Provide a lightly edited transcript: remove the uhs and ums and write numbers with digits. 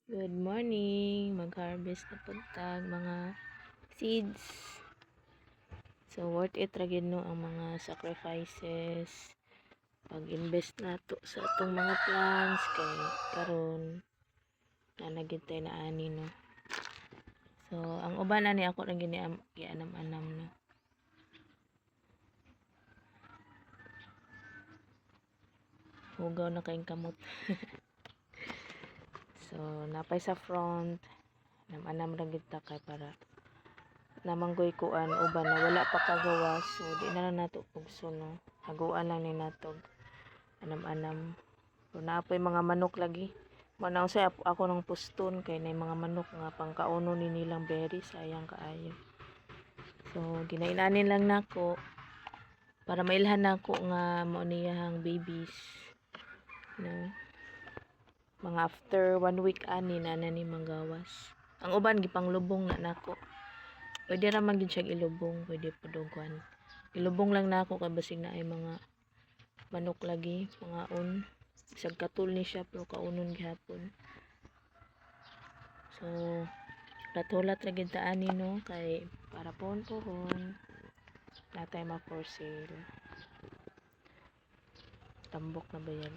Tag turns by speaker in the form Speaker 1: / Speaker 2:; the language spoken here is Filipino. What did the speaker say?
Speaker 1: Good morning! Mag-harvest na puntag mga seeds. So, worth it ra gid no ang mga sacrifices. Pag-invest nato sa atong mga plants kay karon nanagid tayo na ani no. So, ang uban ani ako ra gini gianam-anam no. Hugaw na kayong kamot. So, napay sa front. Anam-anam ra gid ta kay para namanggoy kuan uban na wala pa kagawas, so di na lang nato pugso no, haguan lang ni nato anam-anam. So naapoy mga manok lagi, manaw sa ako ng puston kay nay mga manok nga pangkauno ni nilang berry, sayang kaayo. So ginainanin lang nako para mailhan nako nga mao niyang babies no. Mga after 1 week ani na ni manggawas. Ang uban gipanglubong na nako. Pwede ra man gid siya ilubong, pwede pudugan. Ilubong lang na ako kay basig na ay mga manok lagi, mga on. Bisag katul ni siya pero kaunon gihapon. So, hulat ra gid ta ani no kay para pohon-pohon. Natay ma for sale. Tambok na ba yan?